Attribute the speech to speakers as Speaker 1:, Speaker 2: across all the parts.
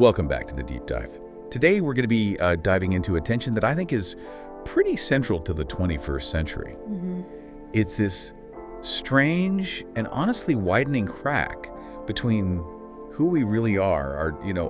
Speaker 1: Welcome back to the Deep Dive. Today we're going to be diving into a tension that I think is pretty central to the 21st century. It's this strange and honestly widening crack between who we really are,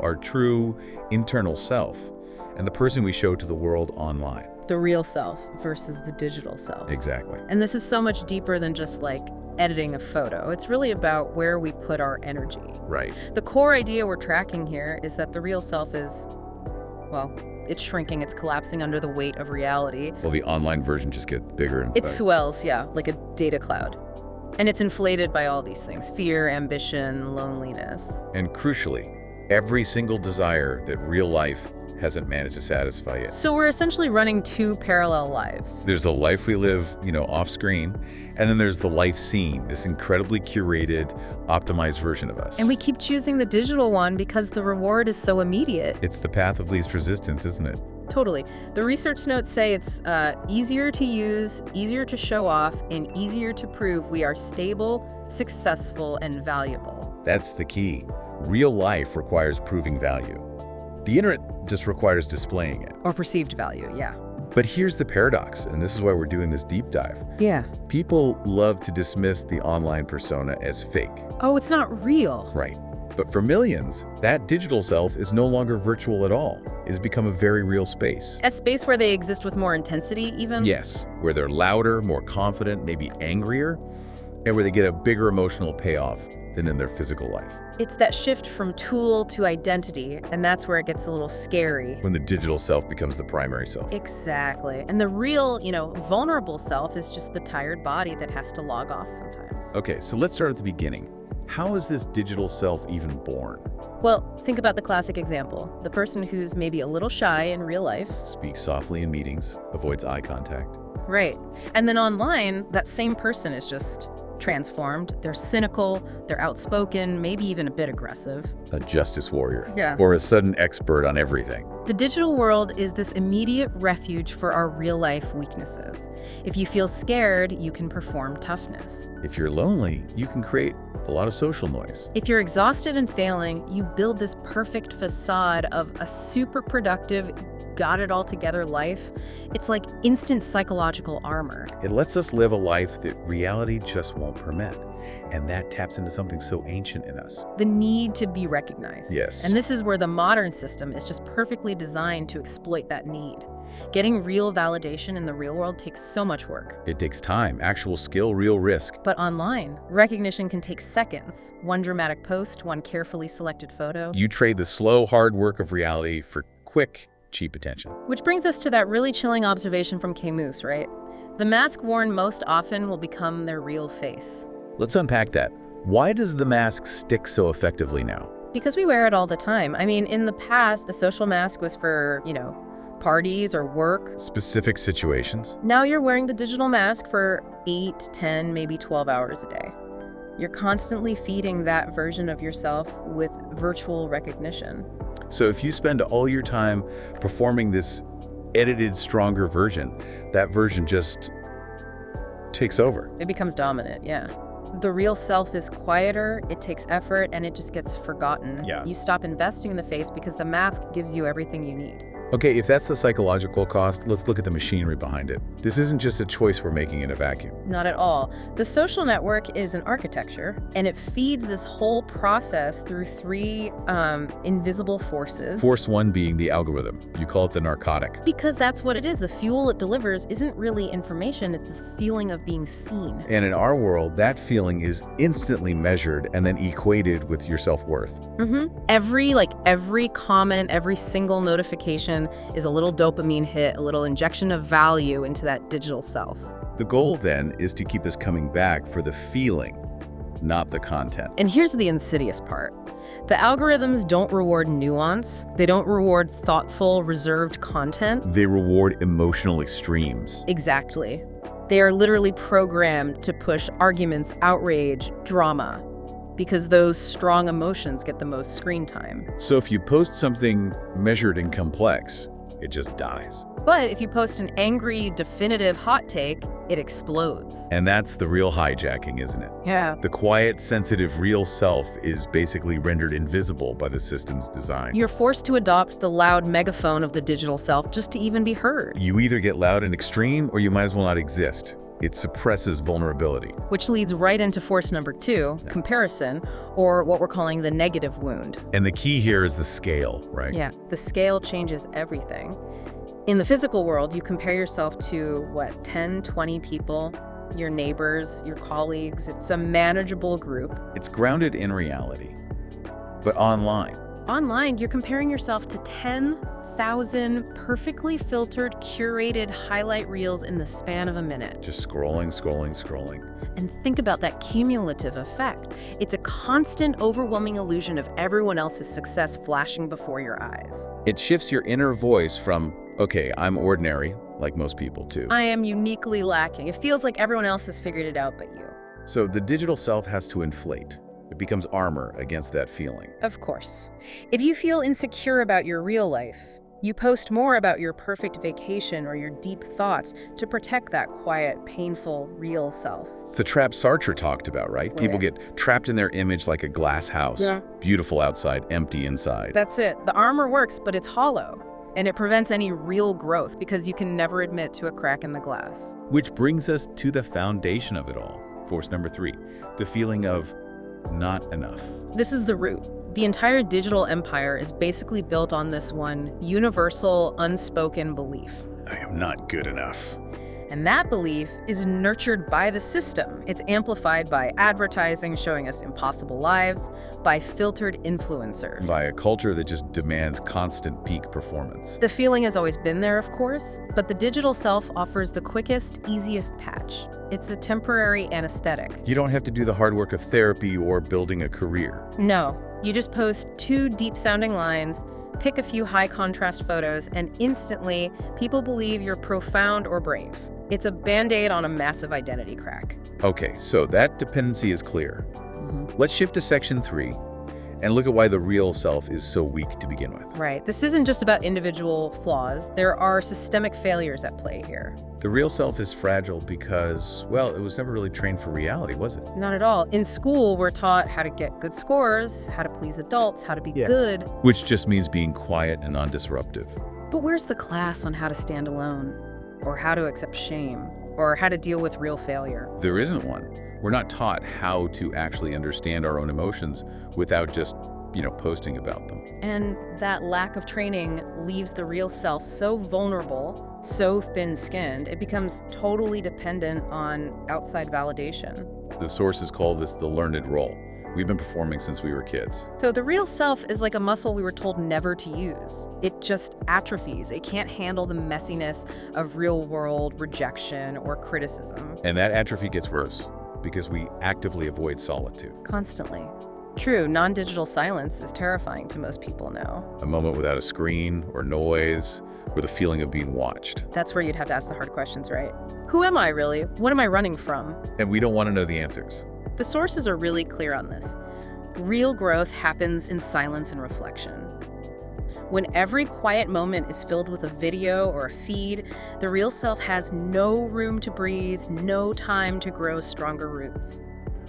Speaker 1: our true internal self, and the person we show to the world online.
Speaker 2: The real self versus the digital self.
Speaker 1: Exactly.
Speaker 2: And this is so much deeper than just like editing a photo. It's really about where we put our energy.
Speaker 1: Right.
Speaker 2: The core idea we're tracking here is that the real self is, well, it's shrinking, it's collapsing under the weight of reality.
Speaker 1: Well, the online version just gets bigger and
Speaker 2: It swells, yeah, like a data cloud. And it's inflated by all these things: fear, ambition, loneliness.
Speaker 1: And crucially, every single desire that real life hasn't managed to satisfy yet.
Speaker 2: So we're essentially running two parallel lives.
Speaker 1: There's the life we live, off screen, and then there's the life seen, this incredibly curated, optimized version of us.
Speaker 2: And we keep choosing the digital one because the reward is so immediate.
Speaker 1: It's the path of least resistance, isn't it?
Speaker 2: Totally. The research notes say it's easier to use, easier to show off, and easier to prove we are stable, successful, and valuable.
Speaker 1: That's the key. Real life requires proving value. The internet just requires displaying it.
Speaker 2: Or perceived value, yeah.
Speaker 1: But here's the paradox, and this is why we're doing this deep dive.
Speaker 2: Yeah.
Speaker 1: People love to dismiss the online persona as fake.
Speaker 2: Oh, it's not real.
Speaker 1: Right. But for millions, that digital self is no longer virtual at all. It has become a very real space.
Speaker 2: A space where they exist with more intensity, even?
Speaker 1: Yes, where they're louder, more confident, maybe angrier, and where they get a bigger emotional payoff than in their physical life.
Speaker 2: It's that shift from tool to identity, and that's where it gets a little scary.
Speaker 1: When the digital self becomes the primary self.
Speaker 2: Exactly. And the real, vulnerable self is just the tired body that has to log off sometimes.
Speaker 1: Okay, so let's start at the beginning. How is this digital self even born?
Speaker 2: Well, think about the classic example. The person who's maybe a little shy in real life.
Speaker 1: Speaks softly in meetings, avoids eye contact.
Speaker 2: Right. And then online, that same person is just transformed. They're cynical, they're outspoken, maybe even a bit aggressive.
Speaker 1: A justice warrior.
Speaker 2: Yeah.
Speaker 1: Or a sudden expert on everything.
Speaker 2: The digital world is this immediate refuge for our real-life weaknesses. If you feel scared, you can perform toughness.
Speaker 1: If you're lonely, you can create a lot of social noise.
Speaker 2: If you're exhausted and failing, you build this perfect facade of a super productive, got-it-all-together life. It's like instant psychological armor.
Speaker 1: It lets us live a life that reality just won't permit. And that taps into something so ancient in us.
Speaker 2: The need to be recognized.
Speaker 1: Yes.
Speaker 2: And this is where the modern system is just perfectly designed to exploit that need. Getting real validation in the real world takes so much work.
Speaker 1: It takes time, actual skill, real risk.
Speaker 2: But online, recognition can take seconds. One dramatic post, one carefully selected photo.
Speaker 1: You trade the slow, hard work of reality for quick, cheap attention.
Speaker 2: Which brings us to that really chilling observation from Camus, right? The mask worn most often will become their real face.
Speaker 1: Let's unpack that. Why does the mask stick so effectively now?
Speaker 2: Because we wear it all the time. I mean, in the past, the social mask was for, parties or work.
Speaker 1: Specific situations.
Speaker 2: Now you're wearing the digital mask for 8, 10, maybe 12 hours a day. You're constantly feeding that version of yourself with virtual recognition.
Speaker 1: So if you spend all your time performing this edited, stronger version, that version just takes over.
Speaker 2: It becomes dominant, yeah. The real self is quieter, it takes effort, and it just gets forgotten.
Speaker 1: Yeah.
Speaker 2: You stop investing in the face because the mask gives you everything you need.
Speaker 1: Okay, if that's the psychological cost, let's look at the machinery behind it. This isn't just a choice we're making in a vacuum.
Speaker 2: Not at all. The social network is an architecture, and it feeds this whole process through three invisible forces.
Speaker 1: Force one being the algorithm. You call it the narcotic.
Speaker 2: Because that's what it is. The fuel it delivers isn't really information, it's the feeling of being seen.
Speaker 1: And in our world, that feeling is instantly measured and then equated with your self-worth.
Speaker 2: Every comment, every single notification is a little dopamine hit, a little injection of value into that digital self.
Speaker 1: The goal then is to keep us coming back for the feeling, not the content.
Speaker 2: And here's the insidious part. The algorithms don't reward nuance. They don't reward thoughtful, reserved content.
Speaker 1: They reward emotional extremes.
Speaker 2: Exactly. They are literally programmed to push arguments, outrage, drama, because those strong emotions get the most screen time.
Speaker 1: So if you post something measured and complex, it just dies.
Speaker 2: But if you post an angry, definitive hot take, it explodes.
Speaker 1: And that's the real hijacking, isn't it?
Speaker 2: Yeah.
Speaker 1: The quiet, sensitive, real self is basically rendered invisible by the system's design.
Speaker 2: You're forced to adopt the loud megaphone of the digital self just to even be heard.
Speaker 1: You either get loud and extreme, or you might as well not exist. It suppresses vulnerability.
Speaker 2: Which leads right into force number 2, comparison, or what we're calling the negative wound.
Speaker 1: And the key here is the scale, right?
Speaker 2: Yeah, the scale changes everything. In the physical world, you compare yourself to, 10, 20 people, your neighbors, your colleagues. It's a manageable group.
Speaker 1: It's grounded in reality. But online,
Speaker 2: Online, you're comparing yourself to 10,000 perfectly filtered, curated highlight reels in the span of a minute.
Speaker 1: just scrolling, scrolling, scrolling.
Speaker 2: And think about that cumulative effect. It's a constant, overwhelming illusion of everyone else's success flashing before your eyes.
Speaker 1: It shifts your inner voice from, okay, I'm ordinary, like most people too.
Speaker 2: I am uniquely lacking. It feels like everyone else has figured it out but you.
Speaker 1: So the digital self has to inflate. It becomes armor against that feeling.
Speaker 2: Of course. If you feel insecure about your real life, you post more about your perfect vacation or your deep thoughts to protect that quiet, painful, real self.
Speaker 1: It's the trap Sartre talked about, right? People get trapped in their image like a glass house.
Speaker 2: Yeah.
Speaker 1: Beautiful outside, empty inside.
Speaker 2: That's it. The armor works, but it's hollow. And it prevents any real growth because you can never admit to a crack in the glass.
Speaker 1: Which brings us to the foundation of it all. Force number 3, the feeling of not enough.
Speaker 2: This is the root. The entire digital empire is basically built on this one universal, unspoken belief.
Speaker 1: I am not good enough.
Speaker 2: And that belief is nurtured by the system. It's amplified by advertising showing us impossible lives, by filtered influencers.
Speaker 1: By a culture that just demands constant peak performance.
Speaker 2: The feeling has always been there, of course, but the digital self offers the quickest, easiest patch. It's a temporary anesthetic.
Speaker 1: You don't have to do the hard work of therapy or building a career.
Speaker 2: No, you just post 2 deep-sounding lines, pick a few high-contrast photos, and instantly, people believe you're profound or brave. It's a Band-Aid on a massive identity crack.
Speaker 1: Okay, so that dependency is clear. Let's shift to section 3 and look at why the real self is so weak to begin with.
Speaker 2: Right. This isn't just about individual flaws. There are systemic failures at play here.
Speaker 1: The real self is fragile because, well, it was never really trained for reality, was it?
Speaker 2: Not at all. In school, we're taught how to get good scores, how to please adults, how to be good.
Speaker 1: Which just means being quiet and non-disruptive.
Speaker 2: But where's the class on how to stand alone? Or how to accept shame? Or how to deal with real failure?
Speaker 1: There isn't one. We're not taught how to actually understand our own emotions without just, posting about them.
Speaker 2: And that lack of training leaves the real self so vulnerable, so thin-skinned, it becomes totally dependent on outside validation.
Speaker 1: The sources call this the learned role. We've been performing since we were kids.
Speaker 2: So the real self is like a muscle we were told never to use. It just atrophies. It can't handle the messiness of real-world rejection or criticism.
Speaker 1: And that atrophy gets worse because we actively avoid solitude.
Speaker 2: Constantly. True, non-digital silence is terrifying to most people now.
Speaker 1: A moment without a screen or noise or the feeling of being watched.
Speaker 2: That's where you'd have to ask the hard questions, right? Who am I really? What am I running from?
Speaker 1: And we don't want to know the answers.
Speaker 2: The sources are really clear on this. Real growth happens in silence and reflection. When every quiet moment is filled with a video or a feed, the real self has no room to breathe, no time to grow stronger roots.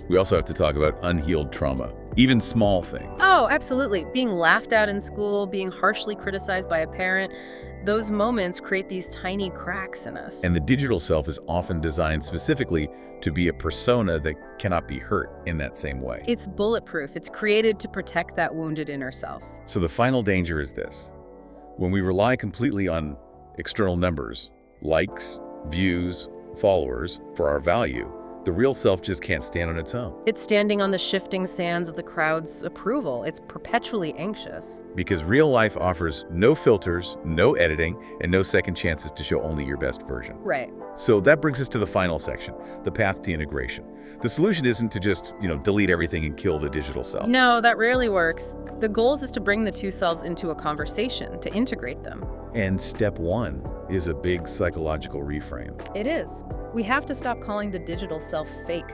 Speaker 1: We also have to talk about unhealed trauma, even small things.
Speaker 2: Oh, absolutely. Being laughed at in school, being harshly criticized by a parent, those moments create these tiny cracks in us.
Speaker 1: And the digital self is often designed specifically to be a persona that cannot be hurt in that same way.
Speaker 2: It's bulletproof. It's created to protect that wounded inner self.
Speaker 1: So the final danger is this. When we rely completely on external numbers, likes, views, followers, for our value, the real self just can't stand on its own.
Speaker 2: It's standing on the shifting sands of the crowd's approval. It's perpetually anxious.
Speaker 1: Because real life offers no filters, no editing, and no second chances to show only your best version.
Speaker 2: Right.
Speaker 1: So that brings us to the final section, the path to integration. The solution isn't to just, delete everything and kill the digital self.
Speaker 2: No, that rarely works. The goal is to bring the two selves into a conversation, to integrate them.
Speaker 1: And step 1 is a big psychological reframe.
Speaker 2: It is. We have to stop calling the digital self fake.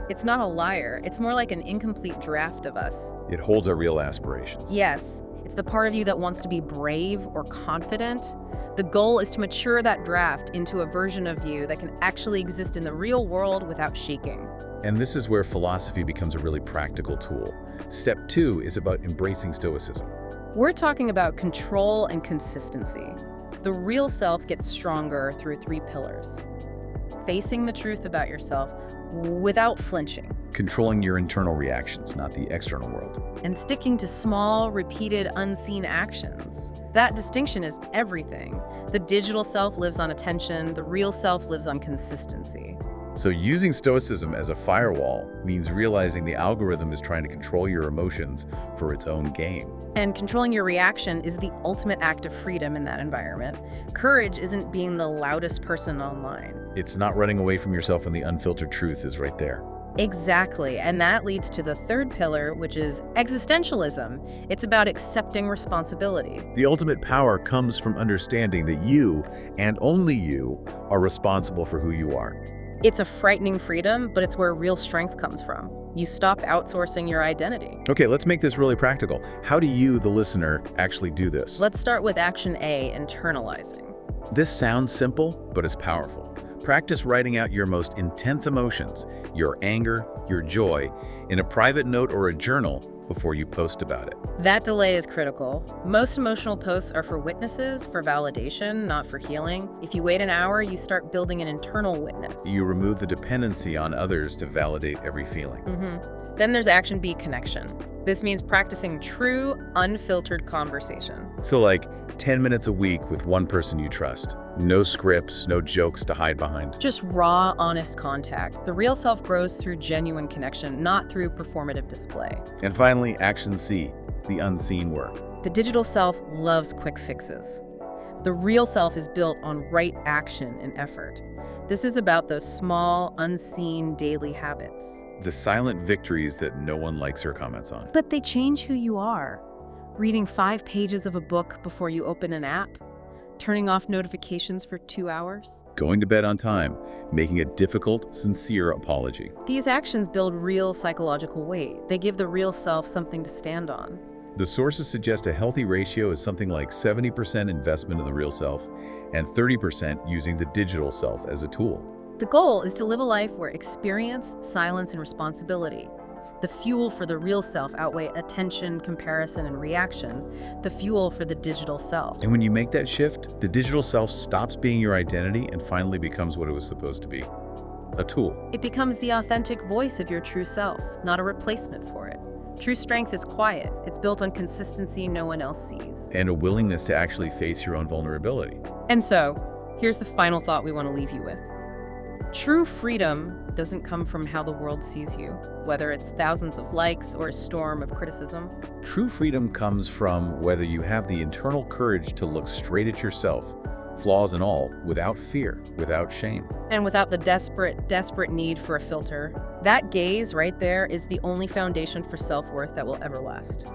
Speaker 2: It's not a liar. It's more like an incomplete draft of us.
Speaker 1: It holds our real aspirations.
Speaker 2: Yes. It's the part of you that wants to be brave or confident, The goal is to mature that draft into a version of you that can actually exist in the real world without shaking.
Speaker 1: And this is where philosophy becomes a really practical tool. Step 2 is about embracing Stoicism.
Speaker 2: We're talking about control and consistency. The real self gets stronger through 3 pillars. Facing the truth about yourself without flinching.
Speaker 1: Controlling your internal reactions, not the external world.
Speaker 2: And sticking to small, repeated, unseen actions. That distinction is everything. The digital self lives on attention, the real self lives on consistency.
Speaker 1: So using Stoicism as a firewall means realizing the algorithm is trying to control your emotions for its own gain.
Speaker 2: And controlling your reaction is the ultimate act of freedom in that environment. Courage isn't being the loudest person online.
Speaker 1: It's not running away from yourself when the unfiltered truth is right there.
Speaker 2: Exactly, and that leads to the 3rd pillar, which is existentialism. It's about accepting responsibility.
Speaker 1: The ultimate power comes from understanding that you, and only you, are responsible for who you are.
Speaker 2: It's a frightening freedom, but it's where real strength comes from. You stop outsourcing your identity.
Speaker 1: Okay, let's make this really practical. How do you, the listener, actually do this?
Speaker 2: Let's start with action A, internalizing.
Speaker 1: This sounds simple, but it's powerful. Practice writing out your most intense emotions, your anger, your joy, in a private note or a journal before you post about it.
Speaker 2: That delay is critical. Most emotional posts are for witnesses, for validation, not for healing. If you wait an hour, you start building an internal witness.
Speaker 1: You remove the dependency on others to validate every feeling.
Speaker 2: Then there's action B, connection. This means practicing true, unfiltered conversation.
Speaker 1: So like 10 minutes a week with one person you trust. No scripts, no jokes to hide behind.
Speaker 2: Just raw, honest contact. The real self grows through genuine connection, not through performative display.
Speaker 1: And finally, action C, the unseen work.
Speaker 2: The digital self loves quick fixes. The real self is built on right action and effort. This is about those small, unseen daily habits.
Speaker 1: The silent victories that no one likes or comments on.
Speaker 2: But they change who you are. Reading 5 pages of a book before you open an app. Turning off notifications for 2 hours.
Speaker 1: Going to bed on time. Making a difficult, sincere apology.
Speaker 2: These actions build real psychological weight. They give the real self something to stand on.
Speaker 1: The sources suggest a healthy ratio is something like 70% investment in the real self and 30% using the digital self as a tool.
Speaker 2: The goal is to live a life where experience, silence, and responsibility, the fuel for the real self, outweigh attention, comparison, and reaction, the fuel for the digital self.
Speaker 1: And when you make that shift, the digital self stops being your identity and finally becomes what it was supposed to be, a tool.
Speaker 2: It becomes the authentic voice of your true self, not a replacement for it. True strength is quiet. It's built on consistency no one else sees.
Speaker 1: And a willingness to actually face your own vulnerability.
Speaker 2: And so, here's the final thought we want to leave you with. True freedom doesn't come from how the world sees you, whether it's thousands of likes or a storm of criticism.
Speaker 1: True freedom comes from whether you have the internal courage to look straight at yourself, flaws and all, without fear, without shame.
Speaker 2: And without the desperate need for a filter. That gaze right there is the only foundation for self-worth that will ever last.